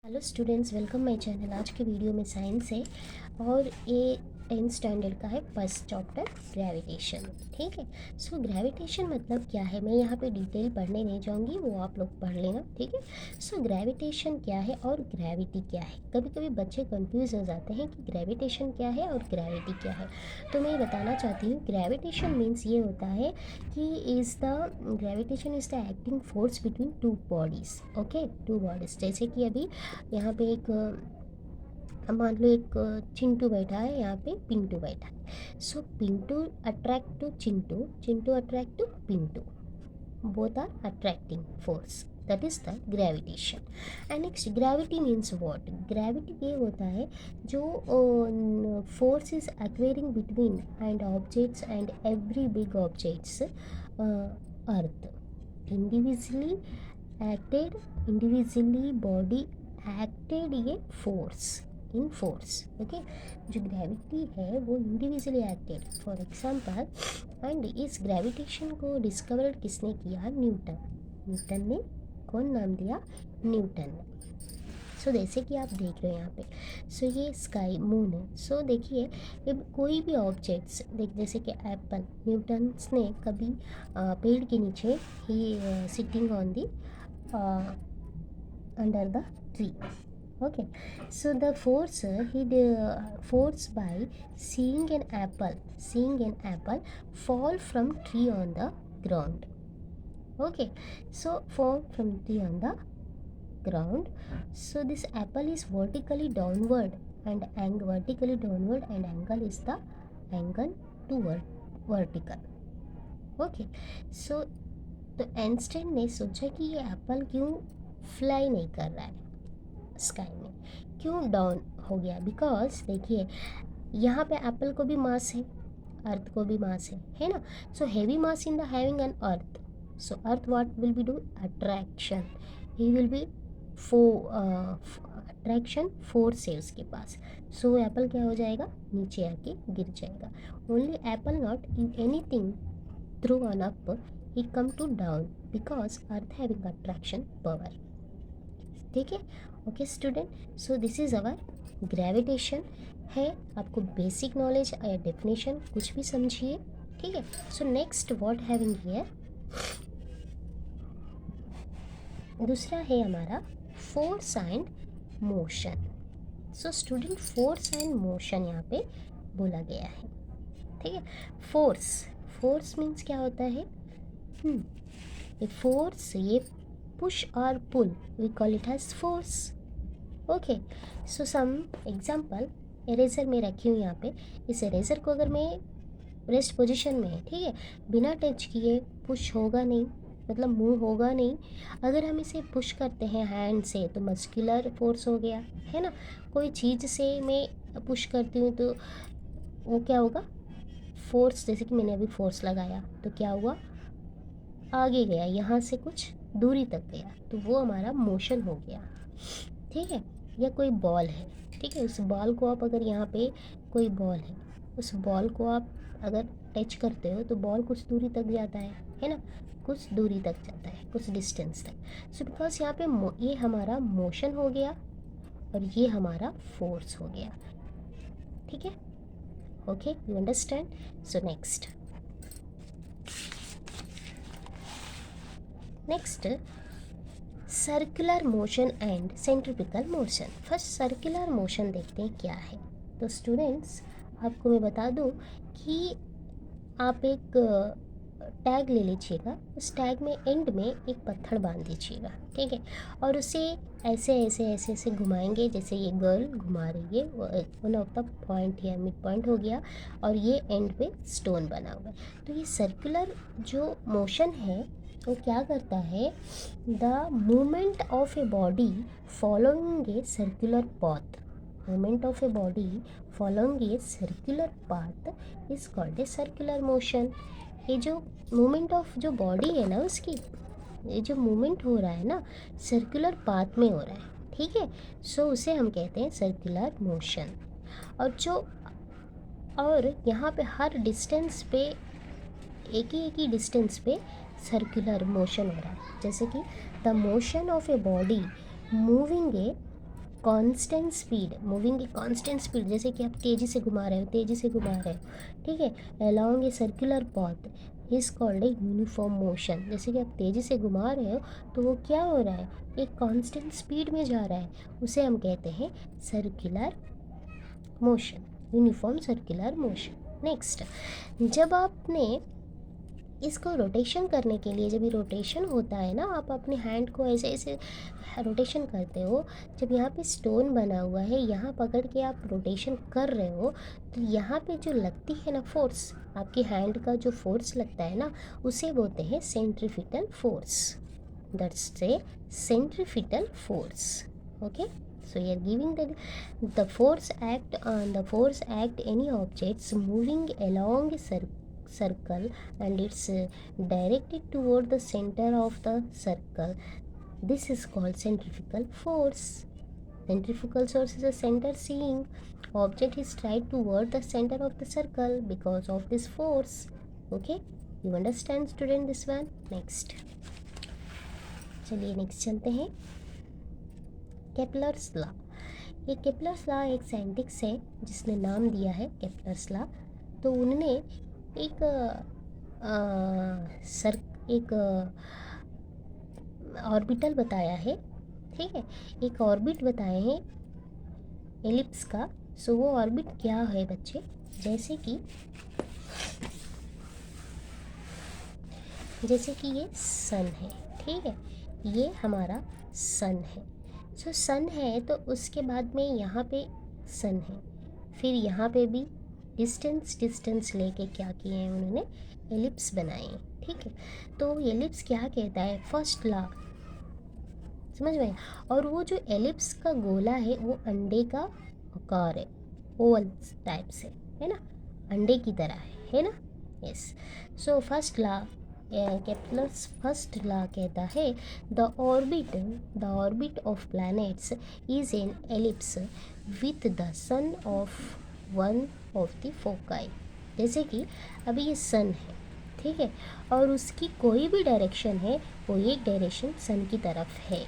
Hello students, welcome my channel. आज के video में साइंस है और ये 10th स्टैंडर्ड का है, फर्स्ट चैप्टर ग्रेविटेशन। ठीक है। सो ग्रेविटेशन मतलब क्या है, मैं यहाँ पे डिटेल पढ़ने नहीं जाऊँगी, वो आप लोग पढ़ लेना। ठीक है। सो ग्रेविटेशन क्या है और ग्रेविटी क्या है। कभी कभी बच्चे कंफ्यूज हो जाते हैं कि ग्रेविटेशन क्या है और ग्रेविटी क्या है। तो मैं ये बताना चाहती हूँ, ग्रेविटेशन मीन्स ये होता है कि gravitation is the acting force between two bodies. Okay, to bodies. जैसे कि अभी यहाँ पे एक मान लो एक चिंटू बैठा है, यहाँ पे पिंटू बैठा है। So Pintu attract to Chintu, Chintu attract to Pintu, both are attracting force, that is the gravitation. And next, gravity means what? Gravity ये होता है जो force is occurring between and objects and every big objects, earth individually individually body acted ये force in force. Okay, जो gravity है वो individually acted. For example, and इस gravitation को डिस्कवर किसने किया? न्यूटन। न्यूटन ने कौन नाम दिया? न्यूटन ने। सो जैसे कि आप देख रहे हो यहाँ पे, सो ये स्काई मून है। सो देखिए, जब कोई भी ऑब्जेक्ट्स देख, जैसे कि एप्पल, न्यूटन्स ने कभी पेड़ के नीचे ही sitting on the under the tree. Okay, so the force force by seeing an apple fall from tree on the ground. Okay, so fall from tree on the ground. So this apple is vertically downward, and angle is the angle toward vertical. Okay, so तो Einstein ने सोचा कि ये Apple क्यों fly नहीं कर रहा है स्काई में, क्यों डाउन हो गया? बिकॉज देखिए, यहाँ पे एप्पल को भी मास है, अर्थ को भी मास है ना। So heavy mass in the having an earth, so earth what will be do? Attraction, he will be attraction force है उसके पास। सो एप्पल क्या हो जाएगा? नीचे आके गिर जाएगा। Only apple not in anything through on up, he come to down because earth having attraction power. ठीक है। Okay student, so this is our gravitation है। आपको बेसिक नॉलेज या डेफिनेशन कुछ भी समझिए। ठीक है। So next what having here, दूसरा है हमारा force and motion. So student, force and motion यहाँ पे बोला गया है। ठीक है। फोर्स, फोर्स मीन्स क्या होता है? ये फोर्स, ये पुश और pull, we call it as force. Okay, so some example, eraser में रखी हूँ यहाँ पे। इस इरेजर को अगर मैं रेस्ट पोजीशन में है, ठीक है, बिना टच किए पुश होगा नहीं, मतलब मूव होगा नहीं। अगर हम इसे पुश करते हैं हैंड से तो मस्कुलर फोर्स हो गया, है ना। कोई चीज़ से मैं पुश करती हूँ तो वो क्या होगा? फोर्स। जैसे कि मैंने अभी फोर्स लगाया तो क्या हुआ? आगे गया, यहाँ से कुछ दूरी तक गया, तो वो हमारा मोशन हो गया। ठीक है। या कोई बॉल है, ठीक है, उस बॉल को आप अगर यहाँ पे कोई बॉल है, उस बॉल को आप अगर टच करते हो तो बॉल कुछ दूरी तक जाता है ना, कुछ दूरी तक जाता है, कुछ डिस्टेंस तक। सो बिकॉज यहाँ पे ये हमारा मोशन हो गया और ये हमारा फोर्स हो गया। ठीक है। Okay, you understand. So next circular motion and centripetal motion. First circular motion देखते हैं क्या है। तो स्टूडेंट्स, आपको मैं बता दूं कि आप एक टैग ले लीजिएगा, उस टैग में एंड में एक पत्थर बांध दीजिएगा, ठीक है, और उसे ऐसे ऐसे ऐसे ऐसे घुमाएंगे। जैसे ये गर्ल घुमा रही है, वन ऑफ द पॉइंट या मिड पॉइंट हो गया, और ये एंड पे स्टोन बना हुआ है। तो ये सर्कुलर जो मोशन है वो क्या करता है? The movement of a body following a circular path, movement of a body following a circular path is called a circular motion. ये जो मूवमेंट ऑफ जो बॉडी है ना उसकी, ये जो मूवमेंट हो रहा है ना, सर्कुलर पाथ में हो रहा है। ठीक है। सो उसे हम कहते हैं सर्कुलर मोशन। और यहाँ पे हर डिस्टेंस पे एक ही डिस्टेंस पे सर्कुलर मोशन हो रहा है। जैसे कि the motion of a body moving a constant speed, moving a constant speed, जैसे कि आप तेज़ी से घुमा रहे हो, तेज़ी से घुमा रहे हो, ठीक है, along a circular path is called a uniform motion. जैसे कि आप तेज़ी से घुमा रहे हो तो वो क्या हो रहा है, एक कांस्टेंट स्पीड में जा रहा है, उसे हम कहते हैं circular motion, uniform circular motion. Next, जब आपने इसको रोटेशन करने के लिए, जब ये रोटेशन होता है ना, आप अपने हैंड को ऐसे ऐसे रोटेशन करते हो, जब यहाँ पे स्टोन बना हुआ है, यहाँ पकड़ के आप रोटेशन कर रहे हो, तो यहाँ पे जो लगती है ना फोर्स, आपकी हैंड का जो फोर्स लगता है ना, उसे बोलते हैं सेंट्रीफ्यूगल फोर्स। दैट्स से centrifugal force. Okay, so you are giving the force act any objects moving along a circle and it's directed toward the center of the circle. This is called centrifugal force. Centrifugal force is a center seeing object is tied toward the center of the circle because of this force. Okay, you understand student this one? Next, चलिए next चलते हैं। Kepler's law. ये Kepler's law एक scientist है जिसने नाम दिया है केपलर्स लॉ। तो उन्होंने एक एक ऑर्बिटल बताया है, ठीक है, एक ऑर्बिट बताए हैं एलिप्स का। सो वो ऑर्बिट क्या है बच्चे, जैसे कि ये सन है, ठीक है, ये हमारा सन है। सो सन है तो उसके बाद में यहाँ पे सन है, फिर यहाँ पे भी डिस्टेंस लेके क्या किए हैं उन्होंने, एलिप्स बनाए हैं, ठीक है। तो एलिप्स क्या कहता है, फर्स्ट लॉ, समझ में। और वो जो एलिप्स का गोला है वो अंडे का आकार है, ओवल टाइप से, है ना, अंडे की तरह है ना। Yes, so first law, Kepler's first law कहता है the orbit of planets is an ellipse with the son of one of the foci. जैसे कि अभी ये सन है, ठीक है, और उसकी कोई भी डायरेक्शन है वो एक डायरेक्शन सन की तरफ है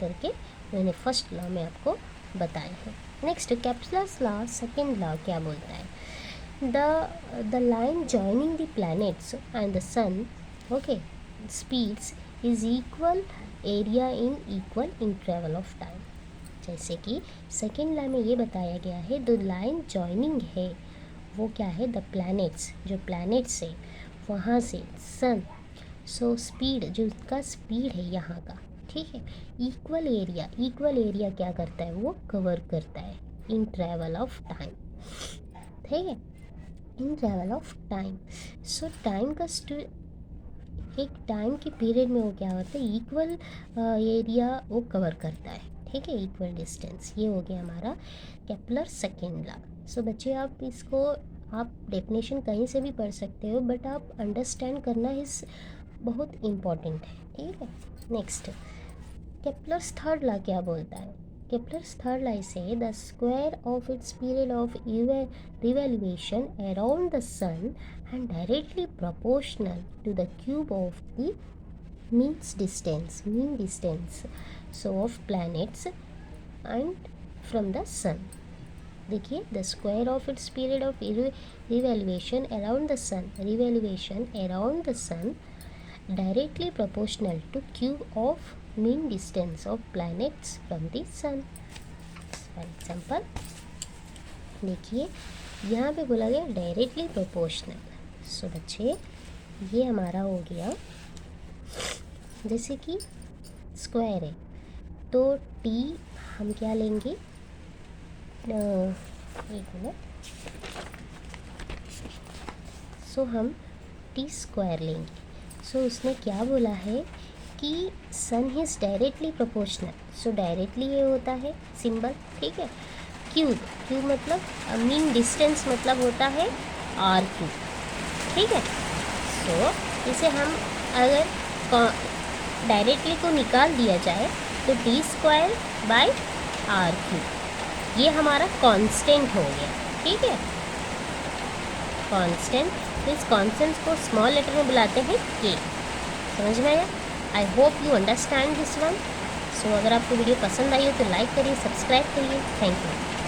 करके मैंने फर्स्ट लॉ में आपको बताया है। Next, Kepler's law second law क्या बोलता है, the line joining the planets and the sun, okay, speeds is equal area in equal interval of time। जैसे कि सेकेंड लॉ में ये बताया गया है, द लाइन जॉइनिंग है वो क्या है, द प्लैनेट्स, जो प्लैनेट्स है वहाँ से सन, सो स्पीड, जो उसका स्पीड है यहाँ का, ठीक है, इक्वल एरिया क्या करता है, वो कवर करता है इन ट्रैवल ऑफ टाइम, ठीक है, इन travel of time. So time का एक टाइम के पीरियड में वो क्या होता है, इक्वल एरिया वो कवर करता है, ठीक है, इक्वल डिस्टेंस। ये हो गया हमारा केपलर सेकेंड लॉ। सो बच्चे आप इसको, आप डेफिनेशन कहीं से भी पढ़ सकते हो, बट आप अंडरस्टैंड करना इस बहुत इम्पॉर्टेंट है, ठीक है। नेक्स्ट, केपलर्स थर्ड लॉ क्या बोलता है, केपलर्स थर्ड लॉ से the square of its period of revolution around the sun and directly proportional to the cube of the mean distance so of planets and from the sun। देखिए, the square of its period of revolution around the sun directly proportional to cube of mean distance of planets from the sun। For example देखिए, यहाँ पे बोला गया directly proportional. सो बच्चे ये हमारा हो गया, जैसे कि स्क्वायर है तो टी हम क्या लेंगे, एक मिनट, सो हम टी स्क्वायर लेंगे। सो उसने क्या बोला है कि sun is directly proportional, so directly ये होता है सिंबल, ठीक है। क्यूब मतलब मीन डिस्टेंस मतलब होता है आर क्यूब, ठीक है। सो इसे हम अगर डायरेक्टली को निकाल दिया जाए तो T square by R cube, ये हमारा कांस्टेंट हो गया, ठीक है, कांस्टेंट। तो इस कांस्टेंट को स्मॉल लेटर में बुलाते हैं के। समझ में आया? I hope you understand this one. So अगर आपको वीडियो पसंद आई हो तो लाइक करिए, सब्सक्राइब करिए। Thank you.